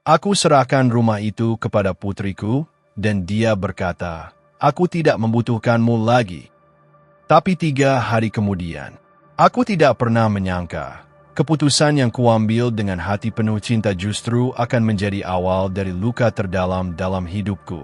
Aku serahkan rumah itu kepada putriku, dan dia berkata, "Aku tidak membutuhkanmu lagi." Tapi 3 hari kemudian, aku tidak pernah menyangka, keputusan yang kuambil dengan hati penuh cinta justru akan menjadi awal dari luka terdalam dalam hidupku.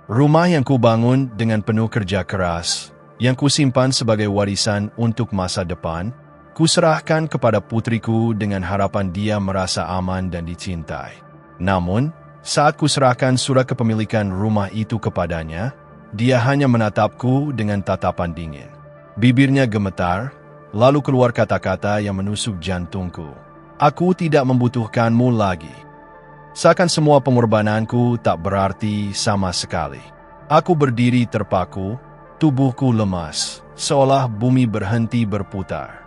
Rumah yang kubangun dengan penuh kerja keras, yang kusimpan sebagai warisan untuk masa depan, kuserahkan kepada putriku dengan harapan dia merasa aman dan dicintai. Namun, saat kuserahkan surat kepemilikan rumah itu kepadanya, dia hanya menatapku dengan tatapan dingin. Bibirnya gemetar, lalu keluar kata-kata yang menusuk jantungku. "Aku tidak membutuhkanmu lagi." Seakan semua pengorbananku tak berarti sama sekali. Aku berdiri terpaku, tubuhku lemas, seolah bumi berhenti berputar.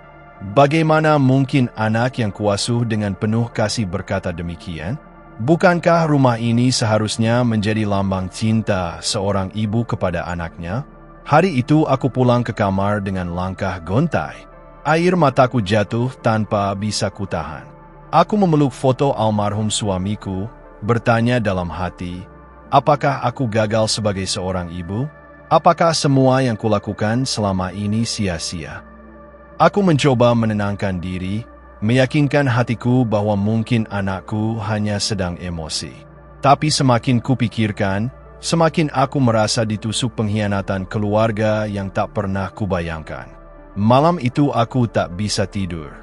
Bagaimana mungkin anak yang kuasuh dengan penuh kasih berkata demikian? Bukankah rumah ini seharusnya menjadi lambang cinta seorang ibu kepada anaknya? Hari itu aku pulang ke kamar dengan langkah gontai. Air mataku jatuh tanpa bisa kutahan. Aku memeluk foto almarhum suamiku, bertanya dalam hati, apakah aku gagal sebagai seorang ibu? Apakah semua yang kulakukan selama ini sia-sia? Aku mencoba menenangkan diri, meyakinkan hatiku bahwa mungkin anakku hanya sedang emosi. Tapi semakin kupikirkan, semakin aku merasa ditusuk pengkhianatan keluarga yang tak pernah kubayangkan. Malam itu aku tak bisa tidur.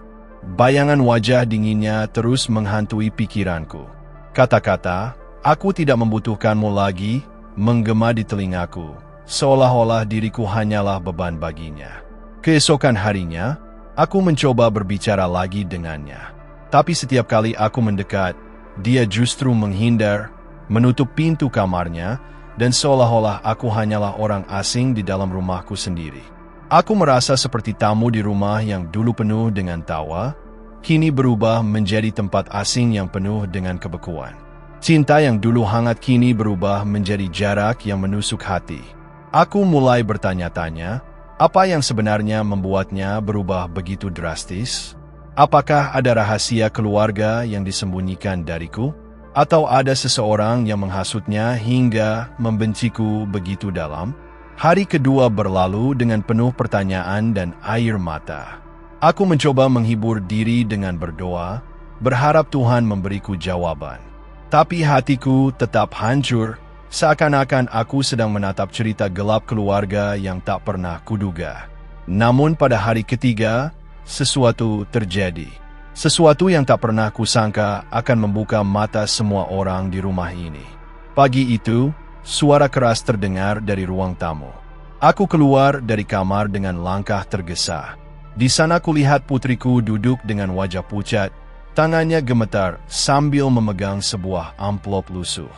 Bayangan wajah dinginnya terus menghantui pikiranku. Kata-kata, "Aku tidak membutuhkanmu lagi," menggema di telingaku, seolah-olah diriku hanyalah beban baginya. Keesokan harinya, aku mencoba berbicara lagi dengannya. Tapi setiap kali aku mendekat, dia justru menghindar, menutup pintu kamarnya, dan seolah-olah aku hanyalah orang asing di dalam rumahku sendiri. Aku merasa seperti tamu di rumah yang dulu penuh dengan tawa, kini berubah menjadi tempat asing yang penuh dengan kebekuan. Cinta yang dulu hangat kini berubah menjadi jarak yang menusuk hati. Aku mulai bertanya-tanya, apa yang sebenarnya membuatnya berubah begitu drastis? Apakah ada rahasia keluarga yang disembunyikan dariku? Atau ada seseorang yang menghasutnya hingga membenciku begitu dalam? Hari kedua berlalu dengan penuh pertanyaan dan air mata. Aku mencoba menghibur diri dengan berdoa, berharap Tuhan memberiku jawaban. Tapi hatiku tetap hancur, seakan-akan aku sedang menatap cerita gelap keluarga yang tak pernah kuduga. Namun pada hari ketiga, sesuatu terjadi. Sesuatu yang tak pernah kusangka akan membuka mata semua orang di rumah ini. Pagi itu, suara keras terdengar dari ruang tamu. Aku keluar dari kamar dengan langkah tergesa. Di sana kulihat putriku duduk dengan wajah pucat, tangannya gemetar sambil memegang sebuah amplop lusuh.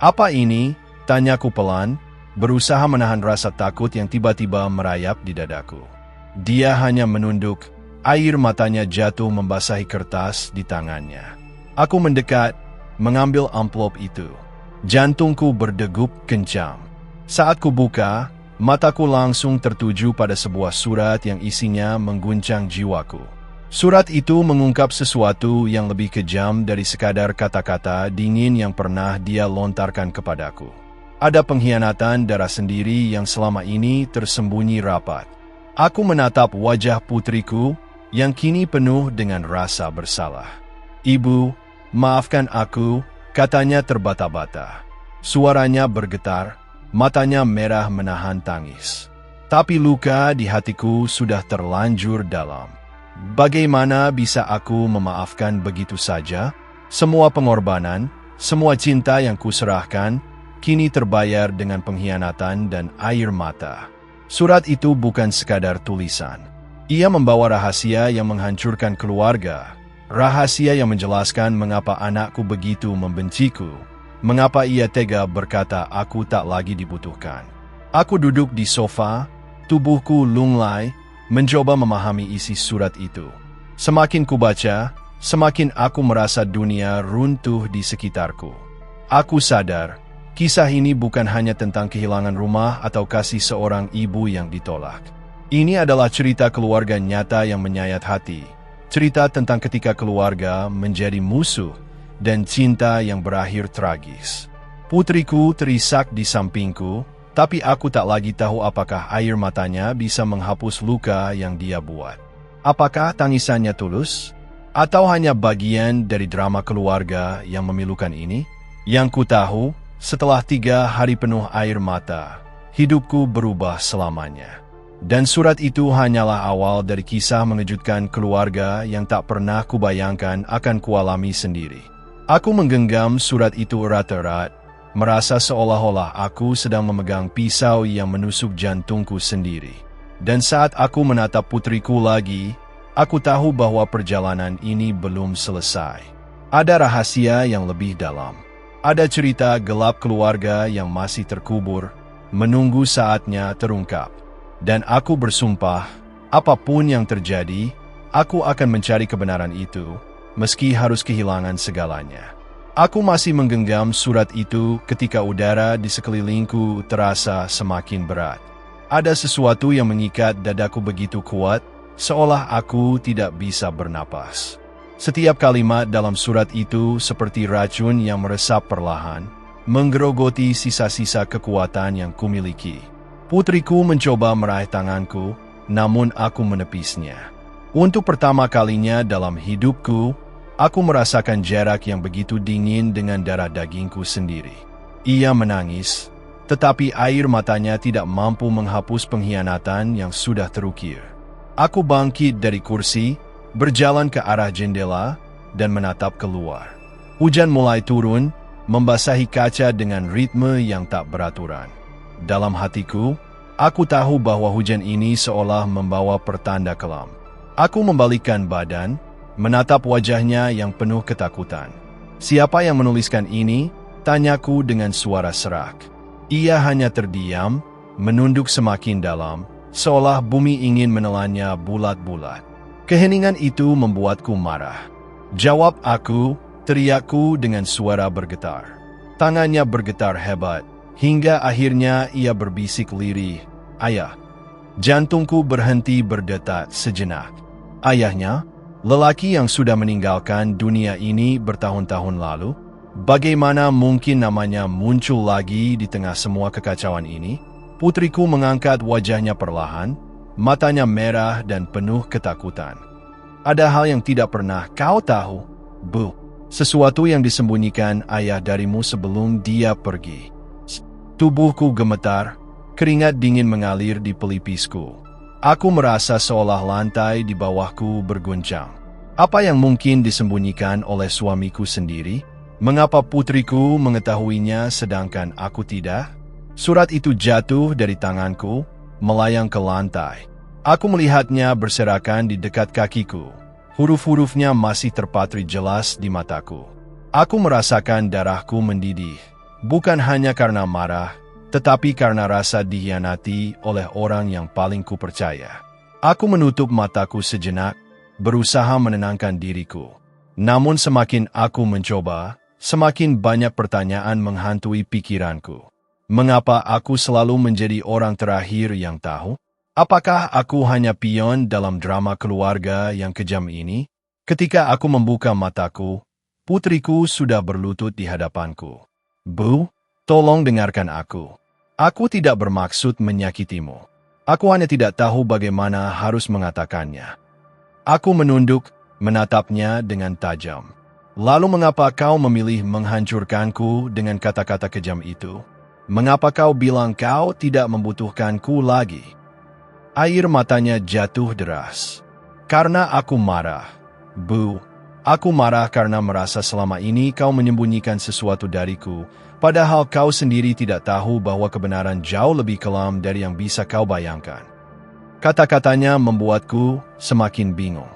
"Apa ini?" tanyaku pelan, berusaha menahan rasa takut yang tiba-tiba merayap di dadaku. Dia hanya menunduk, air matanya jatuh membasahi kertas di tangannya. Aku mendekat, mengambil amplop itu. Jantungku berdegup kencang. Saat kubuka, mataku langsung tertuju pada sebuah surat yang isinya mengguncang jiwaku. Surat itu mengungkap sesuatu yang lebih kejam dari sekadar kata-kata dingin yang pernah dia lontarkan kepadaku. Ada pengkhianatan darah sendiri yang selama ini tersembunyi rapat. Aku menatap wajah putriku yang kini penuh dengan rasa bersalah. "Ibu, maafkan aku," katanya terbata-bata. Suaranya bergetar, matanya merah menahan tangis. Tapi luka di hatiku sudah terlanjur dalam. Bagaimana bisa aku memaafkan begitu saja? Semua pengorbanan, semua cinta yang kuserahkan, kini terbayar dengan pengkhianatan dan air mata. Surat itu bukan sekadar tulisan. Ia membawa rahasia yang menghancurkan keluarga, rahasia yang menjelaskan mengapa anakku begitu membenciku, mengapa ia tega berkata aku tak lagi dibutuhkan. Aku duduk di sofa, tubuhku lunglai, mencoba memahami isi surat itu. Semakin kubaca, semakin aku merasa dunia runtuh di sekitarku. Aku sadar, kisah ini bukan hanya tentang kehilangan rumah atau kasih seorang ibu yang ditolak. Ini adalah cerita keluarga nyata yang menyayat hati. Cerita tentang ketika keluarga menjadi musuh, dan cinta yang berakhir tragis. Putriku terisak di sampingku, tapi aku tak lagi tahu apakah air matanya bisa menghapus luka yang dia buat. Apakah tangisannya tulus? Atau hanya bagian dari drama keluarga yang memilukan ini? Yang ku tahu, setelah 3 hari penuh air mata, hidupku berubah selamanya. Dan surat itu hanyalah awal dari kisah mengejutkan keluarga yang tak pernah kubayangkan akan kualami sendiri. Aku menggenggam surat itu erat-erat, merasa seolah-olah aku sedang memegang pisau yang menusuk jantungku sendiri. Dan saat aku menatap putriku lagi, aku tahu bahwa perjalanan ini belum selesai. Ada rahasia yang lebih dalam. Ada cerita gelap keluarga yang masih terkubur, menunggu saatnya terungkap. Dan aku bersumpah, apapun yang terjadi, aku akan mencari kebenaran itu, meski harus kehilangan segalanya. Aku masih menggenggam surat itu ketika udara di sekelilingku terasa semakin berat. Ada sesuatu yang mengikat dadaku begitu kuat, seolah aku tidak bisa bernapas. Setiap kalimat dalam surat itu seperti racun yang meresap perlahan, menggerogoti sisa-sisa kekuatan yang kumiliki. Putriku mencoba meraih tanganku, namun aku menepisnya. Untuk pertama kalinya dalam hidupku, aku merasakan jarak yang begitu dingin dengan darah dagingku sendiri. Ia menangis, tetapi air matanya tidak mampu menghapus pengkhianatan yang sudah terukir. Aku bangkit dari kursi, berjalan ke arah jendela, dan menatap keluar. Hujan mulai turun, membasahi kaca dengan ritme yang tak beraturan. Dalam hatiku, aku tahu bahwa hujan ini seolah membawa pertanda kelam. Aku membalikkan badan, menatap wajahnya yang penuh ketakutan. "Siapa yang menuliskan ini?" tanyaku dengan suara serak. Ia hanya terdiam, menunduk semakin dalam, seolah bumi ingin menelannya bulat-bulat. Keheningan itu membuatku marah. "Jawab aku," teriakku dengan suara bergetar. Tangannya bergetar hebat, hingga akhirnya ia berbisik lirih, "Ayah." Jantungku berhenti berdetak sejenak. Ayahnya, lelaki yang sudah meninggalkan dunia ini bertahun-tahun lalu, bagaimana mungkin namanya muncul lagi di tengah semua kekacauan ini? Putriku mengangkat wajahnya perlahan, matanya merah dan penuh ketakutan. "Ada hal yang tidak pernah kau tahu, Bu. Sesuatu yang disembunyikan ayah darimu sebelum dia pergi." Tubuhku gemetar, keringat dingin mengalir di pelipisku. Aku merasa seolah lantai di bawahku berguncang. Apa yang mungkin disembunyikan oleh suamiku sendiri? Mengapa putriku mengetahuinya sedangkan aku tidak? Surat itu jatuh dari tanganku, melayang ke lantai. Aku melihatnya berserakan di dekat kakiku. Huruf-hurufnya masih terpatri jelas di mataku. Aku merasakan darahku mendidih, bukan hanya karena marah, tetapi karena rasa dikhianati oleh orang yang paling kupercaya. Aku menutup mataku sejenak, berusaha menenangkan diriku. Namun semakin aku mencoba, semakin banyak pertanyaan menghantui pikiranku. Mengapa aku selalu menjadi orang terakhir yang tahu? Apakah aku hanya pion dalam drama keluarga yang kejam ini? Ketika aku membuka mataku, putriku sudah berlutut di hadapanku. "Bu, tolong dengarkan aku. Aku tidak bermaksud menyakitimu. Aku hanya tidak tahu bagaimana harus mengatakannya." Aku menunduk, menatapnya dengan tajam. "Lalu mengapa kau memilih menghancurkanku dengan kata-kata kejam itu? Mengapa kau bilang kau tidak membutuhkanku lagi?" Air matanya jatuh deras. "Karena aku marah, Bu. Aku marah karena merasa selama ini kau menyembunyikan sesuatu dariku, padahal kau sendiri tidak tahu bahwa kebenaran jauh lebih kelam dari yang bisa kau bayangkan." Kata-katanya membuatku semakin bingung.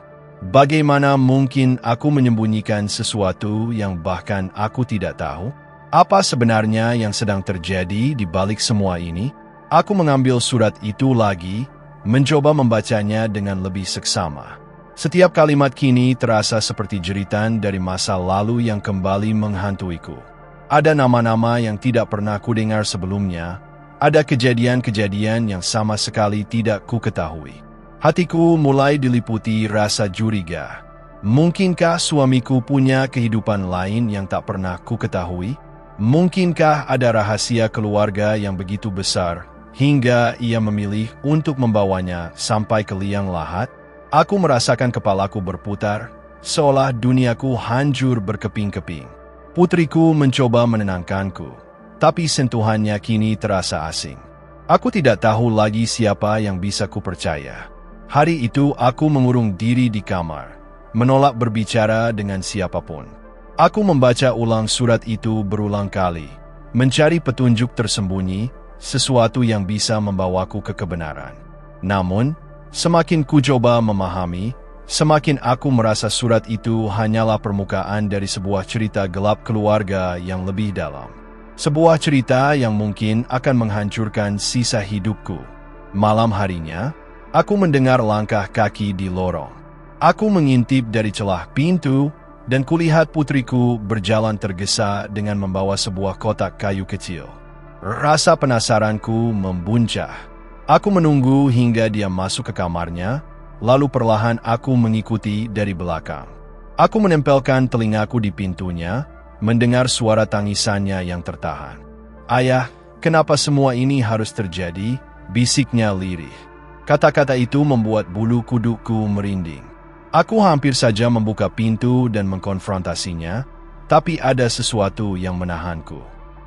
Bagaimana mungkin aku menyembunyikan sesuatu yang bahkan aku tidak tahu? Apa sebenarnya yang sedang terjadi di balik semua ini? Aku mengambil surat itu lagi, mencoba membacanya dengan lebih seksama. Setiap kalimat kini terasa seperti jeritan dari masa lalu yang kembali menghantuiku. Ada nama-nama yang tidak pernah kudengar sebelumnya, ada kejadian-kejadian yang sama sekali tidak ku ketahui. Hatiku mulai diliputi rasa curiga. Mungkinkah suamiku punya kehidupan lain yang tak pernah ku ketahui? Mungkinkah ada rahasia keluarga yang begitu besar hingga ia memilih untuk membawanya sampai ke liang lahat? Aku merasakan kepalaku berputar, seolah duniaku hancur berkeping-keping. Putriku mencoba menenangkanku, tapi sentuhannya kini terasa asing. Aku tidak tahu lagi siapa yang bisa kupercaya. Hari itu aku mengurung diri di kamar, menolak berbicara dengan siapapun. Aku membaca ulang surat itu berulang kali, mencari petunjuk tersembunyi, sesuatu yang bisa membawaku ke kebenaran. Namun, semakin ku coba memahami, semakin aku merasa surat itu hanyalah permukaan dari sebuah cerita gelap keluarga yang lebih dalam. Sebuah cerita yang mungkin akan menghancurkan sisa hidupku. Malam harinya, aku mendengar langkah kaki di lorong. Aku mengintip dari celah pintu, dan kulihat putriku berjalan tergesa dengan membawa sebuah kotak kayu kecil. Rasa penasaranku membuncah. Aku menunggu hingga dia masuk ke kamarnya, lalu perlahan aku mengikuti dari belakang. Aku menempelkan telingaku di pintunya, mendengar suara tangisannya yang tertahan. "Ayah, kenapa semua ini harus terjadi?" bisiknya lirih. Kata-kata itu membuat bulu kudukku merinding. Aku hampir saja membuka pintu dan mengkonfrontasinya, tapi ada sesuatu yang menahanku.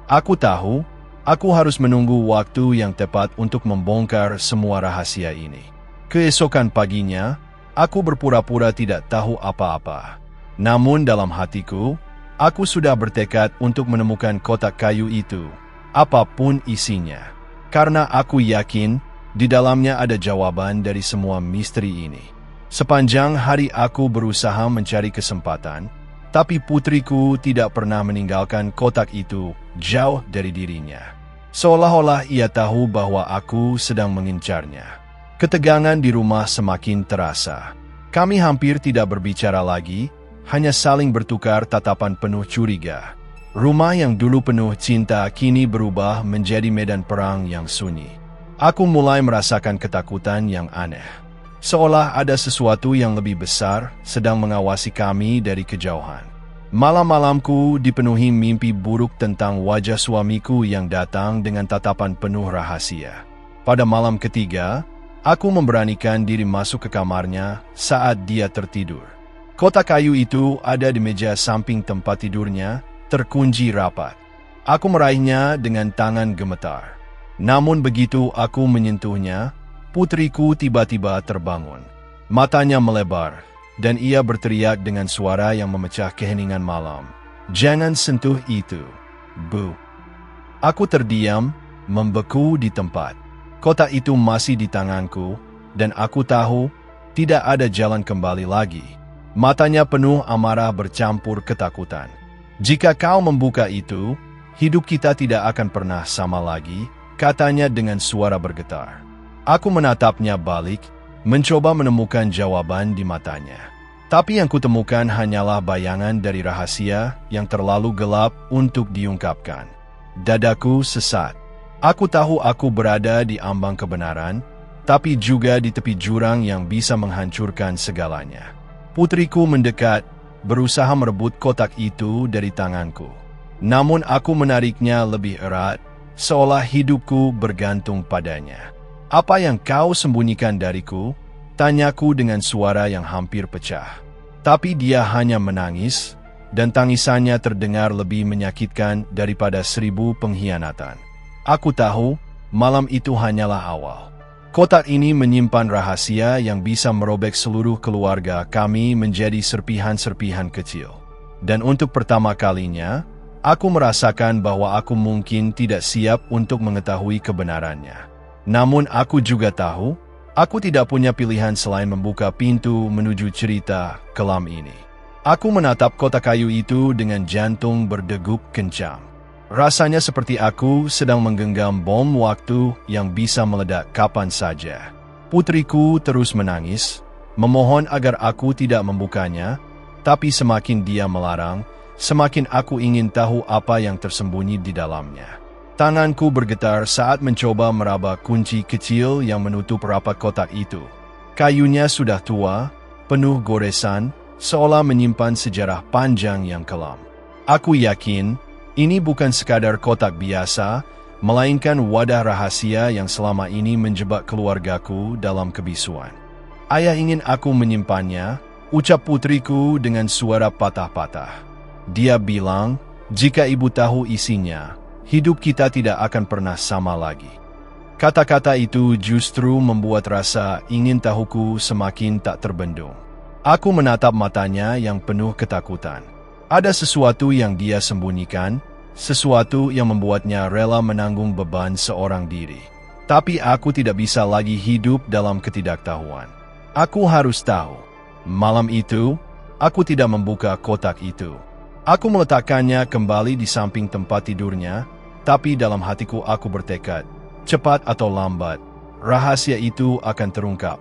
Aku tahu, aku harus menunggu waktu yang tepat untuk membongkar semua rahasia ini. Keesokan paginya, aku berpura-pura tidak tahu apa-apa. Namun dalam hatiku, aku sudah bertekad untuk menemukan kotak kayu itu, apapun isinya. Karena aku yakin, di dalamnya ada jawaban dari semua misteri ini. Sepanjang hari aku berusaha mencari kesempatan, tapi putriku tidak pernah meninggalkan kotak itu jauh dari dirinya. Seolah-olah ia tahu bahwa aku sedang mengincarnya. Ketegangan di rumah semakin terasa. Kami hampir tidak berbicara lagi, hanya saling bertukar tatapan penuh curiga. Rumah yang dulu penuh cinta kini berubah menjadi medan perang yang sunyi. Aku mulai merasakan ketakutan yang aneh. Seolah ada sesuatu yang lebih besar sedang mengawasi kami dari kejauhan. Malam-malamku dipenuhi mimpi buruk tentang wajah suamiku yang datang dengan tatapan penuh rahasia. Pada malam ketiga, aku memberanikan diri masuk ke kamarnya saat dia tertidur. Kotak kayu itu ada di meja samping tempat tidurnya, terkunci rapat. Aku meraihnya dengan tangan gemetar. Namun begitu aku menyentuhnya, putriku tiba-tiba terbangun. Matanya melebar, dan ia berteriak dengan suara yang memecah keheningan malam. "Jangan sentuh itu, Bu." Aku terdiam, membeku di tempat. Kotak itu masih di tanganku, dan aku tahu tidak ada jalan kembali lagi. Matanya penuh amarah bercampur ketakutan. "Jika kau membuka itu, hidup kita tidak akan pernah sama lagi," katanya dengan suara bergetar. Aku menatapnya balik, mencoba menemukan jawaban di matanya. Tapi yang kutemukan hanyalah bayangan dari rahasia yang terlalu gelap untuk diungkapkan. Dadaku sesat. Aku tahu aku berada di ambang kebenaran, tapi juga di tepi jurang yang bisa menghancurkan segalanya. Putriku mendekat, berusaha merebut kotak itu dari tanganku. Namun aku menariknya lebih erat, seolah hidupku bergantung padanya. "Apa yang kau sembunyikan dariku?" tanyaku dengan suara yang hampir pecah. Tapi dia hanya menangis, dan tangisannya terdengar lebih menyakitkan daripada 1000 pengkhianatan. Aku tahu, malam itu hanyalah awal. Kotak ini menyimpan rahasia yang bisa merobek seluruh keluarga kami menjadi serpihan-serpihan kecil. Dan untuk pertama kalinya, aku merasakan bahwa aku mungkin tidak siap untuk mengetahui kebenarannya. Namun aku juga tahu, aku tidak punya pilihan selain membuka pintu menuju cerita kelam ini. Aku menatap kotak kayu itu dengan jantung berdegup kencang. Rasanya seperti aku sedang menggenggam bom waktu yang bisa meledak kapan saja. Putriku terus menangis, memohon agar aku tidak membukanya, tapi semakin dia melarang, semakin aku ingin tahu apa yang tersembunyi di dalamnya. Tanganku bergetar saat mencoba meraba kunci kecil yang menutup rapat kotak itu. Kayunya sudah tua, penuh goresan, seolah menyimpan sejarah panjang yang kelam. Aku yakin ini bukan sekadar kotak biasa, melainkan wadah rahasia yang selama ini menjebak keluargaku dalam kebisuan. Ayah ingin aku menyimpannya, ucap putriku dengan suara patah-patah. Dia bilang, jika ibu tahu isinya, hidup kita tidak akan pernah sama lagi. Kata-kata itu justru membuat rasa ingin tahuku semakin tak terbendung. Aku menatap matanya yang penuh ketakutan. Ada sesuatu yang dia sembunyikan, sesuatu yang membuatnya rela menanggung beban seorang diri. Tapi aku tidak bisa lagi hidup dalam ketidaktahuan. Aku harus tahu. Malam itu, aku tidak membuka kotak itu. Aku meletakkannya kembali di samping tempat tidurnya, tapi dalam hatiku aku bertekad, cepat atau lambat, rahasia itu akan terungkap.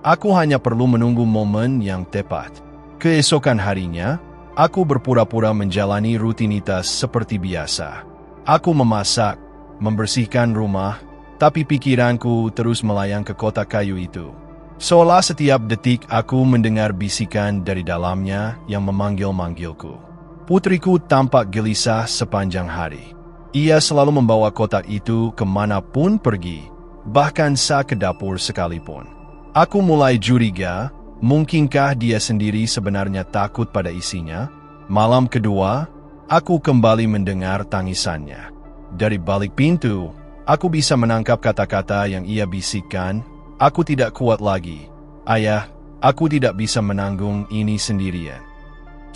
Aku hanya perlu menunggu momen yang tepat. Keesokan harinya, aku berpura-pura menjalani rutinitas seperti biasa. Aku memasak, membersihkan rumah, tapi pikiranku terus melayang ke kotak kayu itu. Seolah setiap detik aku mendengar bisikan dari dalamnya yang memanggil-manggilku. Putriku tampak gelisah sepanjang hari. Ia selalu membawa kotak itu kemanapun pergi, bahkan saat ke dapur sekalipun. Aku mulai curiga, mungkinkah dia sendiri sebenarnya takut pada isinya? Malam kedua, aku kembali mendengar tangisannya. Dari balik pintu, aku bisa menangkap kata-kata yang ia bisikkan. Aku tidak kuat lagi. Ayah, aku tidak bisa menanggung ini sendirian.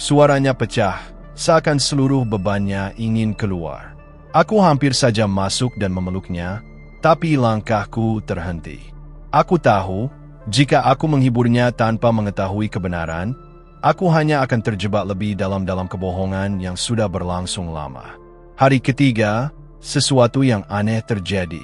Suaranya pecah, seakan seluruh bebannya ingin keluar. Aku hampir saja masuk dan memeluknya, tapi langkahku terhenti. Aku tahu, jika aku menghiburnya tanpa mengetahui kebenaran, aku hanya akan terjebak lebih dalam kebohongan yang sudah berlangsung lama. Hari ketiga, sesuatu yang aneh terjadi.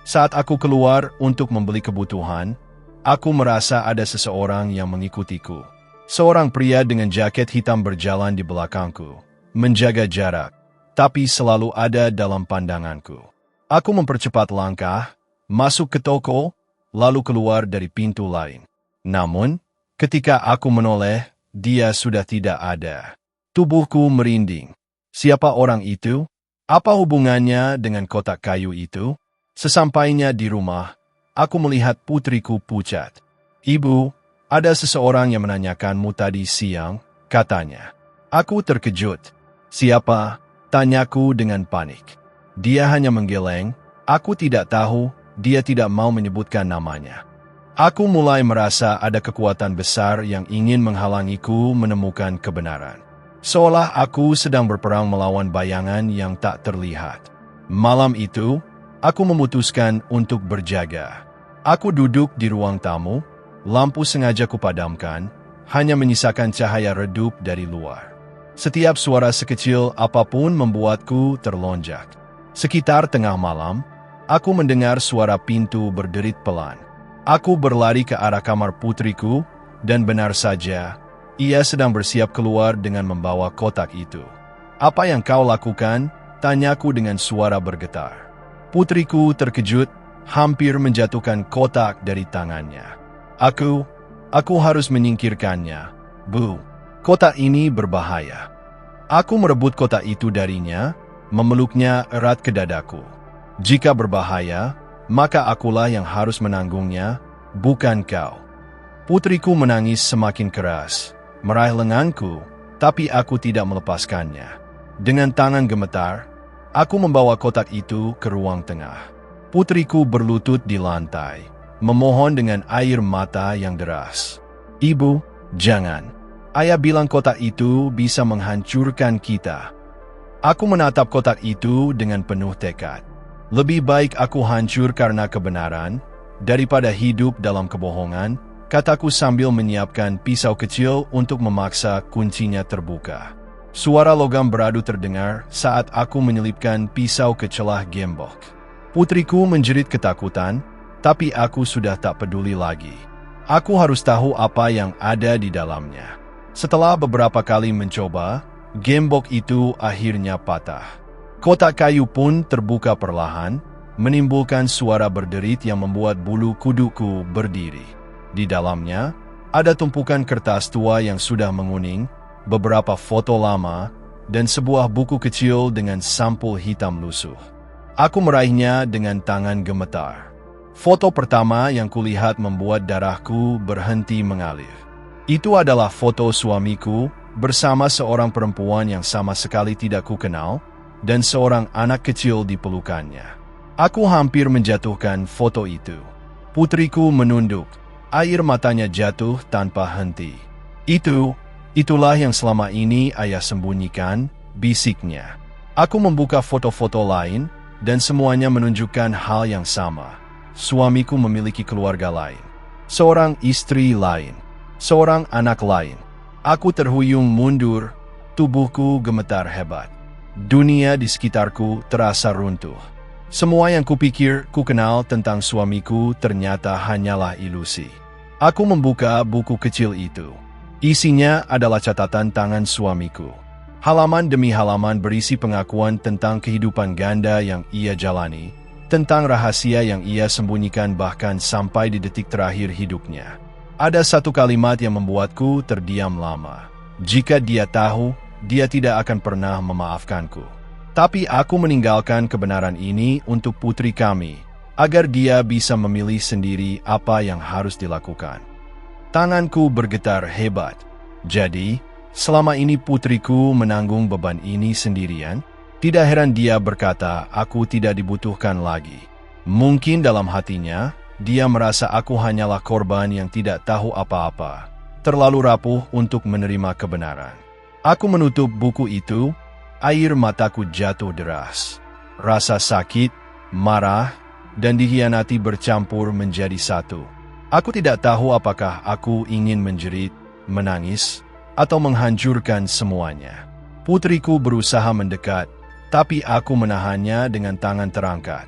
Saat aku keluar untuk membeli kebutuhan, aku merasa ada seseorang yang mengikutiku. Seorang pria dengan jaket hitam berjalan di belakangku, menjaga jarak, tapi selalu ada dalam pandanganku. Aku mempercepat langkah, masuk ke toko, lalu keluar dari pintu lain. Namun, ketika aku menoleh, dia sudah tidak ada. Tubuhku merinding. Siapa orang itu? Apa hubungannya dengan kotak kayu itu? Sesampainya di rumah, aku melihat putriku pucat. Ibu, ada seseorang yang menanyakanmu tadi siang, katanya. Aku terkejut. Siapa? Tanyaku dengan panik. Dia hanya menggeleng, aku tidak tahu, dia tidak mau menyebutkan namanya. Aku mulai merasa ada kekuatan besar yang ingin menghalangiku menemukan kebenaran. Seolah aku sedang berperang melawan bayangan yang tak terlihat. Malam itu, aku memutuskan untuk berjaga. Aku duduk di ruang tamu, lampu sengaja kupadamkan, hanya menyisakan cahaya redup dari luar. Setiap suara sekecil apapun membuatku terlonjak. Sekitar tengah malam, aku mendengar suara pintu berderit pelan. Aku berlari ke arah kamar putriku, dan benar saja, ia sedang bersiap keluar dengan membawa kotak itu. Apa yang kau lakukan? Tanyaku dengan suara bergetar. Putriku terkejut, hampir menjatuhkan kotak dari tangannya. Aku harus menyingkirkannya, Bu. Kotak ini berbahaya. Aku merebut kotak itu darinya, memeluknya erat ke dadaku. Jika berbahaya, maka akulah yang harus menanggungnya, bukan kau. Putriku menangis semakin keras, meraih lenganku, tapi aku tidak melepaskannya. Dengan tangan gemetar, aku membawa kotak itu ke ruang tengah. Putriku berlutut di lantai, memohon dengan air mata yang deras. Ibu, jangan. Ayah bilang kotak itu bisa menghancurkan kita. Aku menatap kotak itu dengan penuh tekad. Lebih baik aku hancur karena kebenaran, daripada hidup dalam kebohongan, kataku sambil menyiapkan pisau kecil untuk memaksa kuncinya terbuka. Suara logam beradu terdengar saat aku menyelipkan pisau ke celah gembok. Putriku menjerit ketakutan, tapi aku sudah tak peduli lagi. Aku harus tahu apa yang ada di dalamnya. Setelah beberapa kali mencoba, gembok itu akhirnya patah. Kotak kayu pun terbuka perlahan, menimbulkan suara berderit yang membuat bulu kuduku berdiri. Di dalamnya, Ada tumpukan kertas tua yang sudah menguning, beberapa foto lama, dan sebuah buku kecil dengan sampul hitam lusuh. Aku meraihnya dengan tangan gemetar. Foto pertama yang kulihat membuat darahku berhenti mengalir. Itu adalah foto suamiku bersama seorang perempuan yang sama sekali tidak kukenal dan seorang anak kecil di pelukannya. Aku hampir menjatuhkan foto itu. Putriku menunduk, air matanya jatuh tanpa henti. Itulah yang selama ini ayah sembunyikan, bisiknya. Aku membuka foto-foto lain, dan semuanya menunjukkan hal yang sama. Suamiku memiliki keluarga lain, seorang istri lain, seorang anak lain. Aku terhuyung mundur, tubuhku gemetar hebat. Dunia di sekitarku terasa runtuh. Semua yang kupikir ku kenal tentang suamiku ternyata hanyalah ilusi. Aku membuka buku kecil itu. Isinya adalah catatan tangan suamiku. Halaman demi halaman berisi pengakuan tentang kehidupan ganda yang ia jalani, tentang rahasia yang ia sembunyikan bahkan sampai di detik terakhir hidupnya. Ada satu kalimat yang membuatku terdiam lama. Jika dia tahu, dia tidak akan pernah memaafkanku. Tapi aku meninggalkan kebenaran ini untuk putri kami, agar dia bisa memilih sendiri apa yang harus dilakukan. Tanganku bergetar hebat. Jadi, selama ini putriku menanggung beban ini sendirian. Tidak heran dia berkata, aku tidak dibutuhkan lagi. Mungkin dalam hatinya, dia merasa aku hanyalah korban yang tidak tahu apa-apa, terlalu rapuh untuk menerima kebenaran. Aku menutup buku itu. Air mataku jatuh deras. Rasa sakit, marah, dan dikhianati bercampur menjadi satu. Aku tidak tahu apakah aku ingin menjerit, menangis, atau menghancurkan semuanya. Putriku berusaha mendekat, tapi aku menahannya dengan tangan terangkat.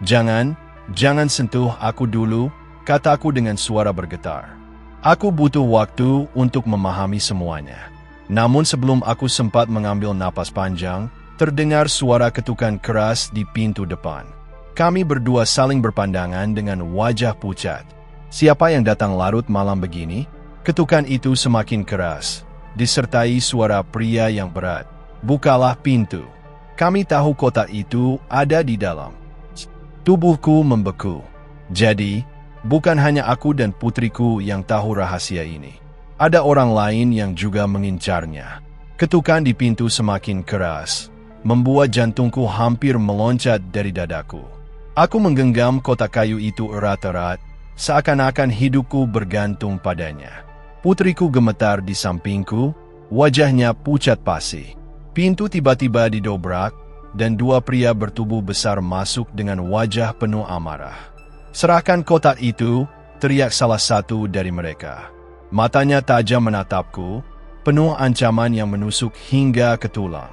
Jangan sentuh aku dulu, kataku dengan suara bergetar. Aku butuh waktu untuk memahami semuanya. Namun sebelum aku sempat mengambil napas panjang, terdengar suara ketukan keras di pintu depan. Kami berdua saling berpandangan dengan wajah pucat. Siapa yang datang larut malam begini? Ketukan itu semakin keras, disertai suara pria yang berat. Bukalah pintu. Kami tahu kotak itu ada di dalam. Tubuhku membeku. Jadi, bukan hanya aku dan putriku yang tahu rahasia ini. Ada orang lain yang juga mengincarnya. Ketukan di pintu semakin keras, membuat jantungku hampir meloncat dari dadaku. Aku menggenggam kotak kayu itu erat-erat, seakan-akan hidupku bergantung padanya. Putriku gemetar di sampingku, wajahnya pucat pasi. Pintu tiba-tiba didobrak, dan dua pria bertubuh besar masuk dengan wajah penuh amarah. Serahkan kotak itu, teriak salah satu dari mereka. Matanya tajam menatapku, penuh ancaman yang menusuk hingga ke tulang.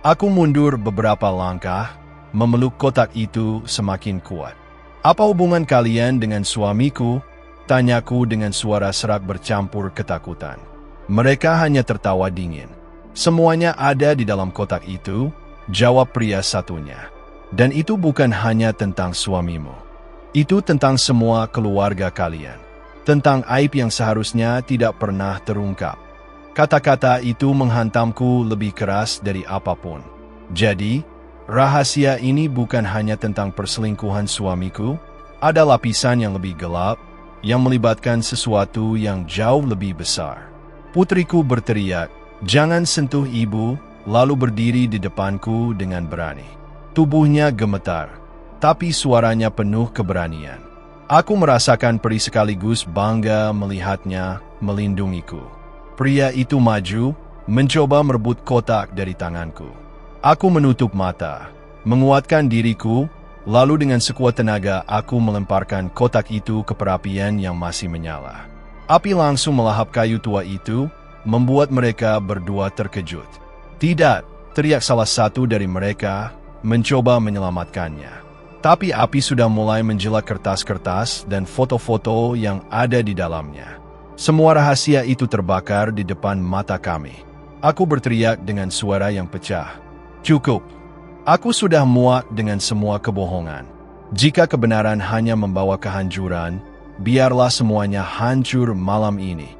Aku mundur beberapa langkah, memeluk kotak itu semakin kuat. Apa hubungan kalian dengan suamiku? Tanyaku dengan suara serak bercampur ketakutan. Mereka hanya tertawa dingin. Semuanya ada di dalam kotak itu, jawab pria satunya. Dan itu bukan hanya tentang suamimu. Itu tentang semua keluarga kalian. Tentang aib yang seharusnya tidak pernah terungkap. Kata-kata itu menghantamku lebih keras dari apapun. Jadi, rahasia ini bukan hanya tentang perselingkuhan suamiku, ada lapisan yang lebih gelap, yang melibatkan sesuatu yang jauh lebih besar. Putriku berteriak, jangan sentuh ibu, lalu berdiri di depanku dengan berani. Tubuhnya gemetar, tapi suaranya penuh keberanian. Aku merasakan perih sekaligus bangga melihatnya melindungiku. Pria itu maju, mencoba merebut kotak dari tanganku. Aku menutup mata, menguatkan diriku, lalu dengan sekuat tenaga aku melemparkan kotak itu ke perapian yang masih menyala. Api langsung melahap kayu tua itu, membuat mereka berdua terkejut. Tidak, teriak salah satu dari mereka, mencoba menyelamatkannya. Tapi api sudah mulai menjelak kertas-kertas dan foto-foto yang ada di dalamnya. Semua rahasia itu terbakar di depan mata kami. Aku berteriak dengan suara yang pecah. Cukup. Aku sudah muak dengan semua kebohongan. Jika kebenaran hanya membawa kehancuran, biarlah semuanya hancur malam ini.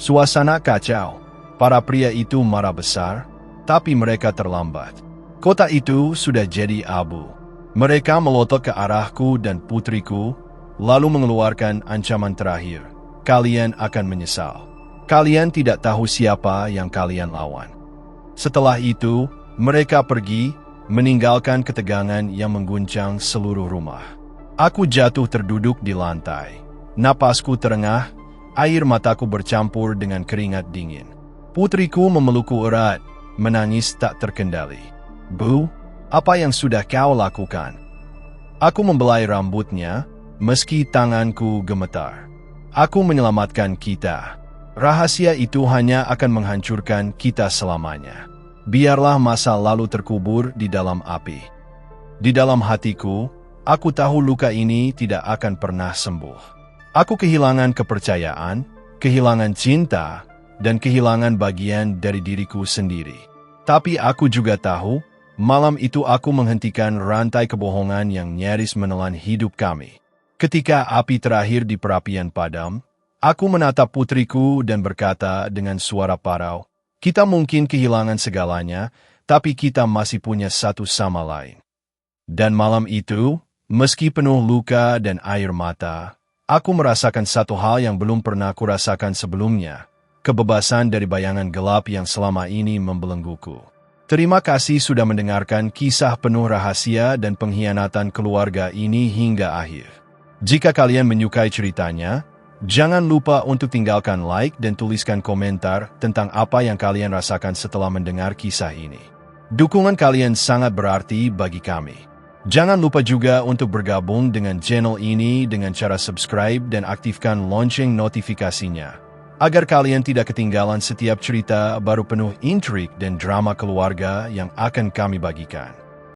Suasana kacau. Para pria itu marah besar, tapi mereka terlambat. Kota itu sudah jadi abu. Mereka melotot ke arahku dan putriku, lalu mengeluarkan ancaman terakhir. Kalian akan menyesal. Kalian tidak tahu siapa yang kalian lawan. Setelah itu, mereka pergi, meninggalkan ketegangan yang mengguncang seluruh rumah. Aku jatuh terduduk di lantai. Napasku terengah, air mataku bercampur dengan keringat dingin. Putriku memelukku erat, menangis tak terkendali. Bu, apa yang sudah kau lakukan? Aku membelai rambutnya, meski tanganku gemetar. Aku menyelamatkan kita. Rahasia itu hanya akan menghancurkan kita selamanya. Biarlah masa lalu terkubur di dalam api. Di dalam hatiku, aku tahu luka ini tidak akan pernah sembuh. Aku kehilangan kepercayaan, kehilangan cinta, dan kehilangan bagian dari diriku sendiri. Tapi aku juga tahu, malam itu aku menghentikan rantai kebohongan yang nyaris menelan hidup kami. Ketika api terakhir di perapian padam, aku menatap putriku dan berkata dengan suara parau, "Kita mungkin kehilangan segalanya, tapi kita masih punya satu sama lain." Dan malam itu, meski penuh luka dan air mata, aku merasakan satu hal yang belum pernah kurasakan sebelumnya, kebebasan dari bayangan gelap yang selama ini membelengguku. Terima kasih sudah mendengarkan kisah penuh rahasia dan pengkhianatan keluarga ini hingga akhir. Jika kalian menyukai ceritanya, jangan lupa untuk tinggalkan like dan tuliskan komentar tentang apa yang kalian rasakan setelah mendengar kisah ini. Dukungan kalian sangat berarti bagi kami. Jangan lupa juga untuk bergabung dengan channel ini dengan cara subscribe dan aktifkan lonceng notifikasinya, agar kalian tidak ketinggalan setiap cerita baru penuh intrik dan drama keluarga yang akan kami bagikan.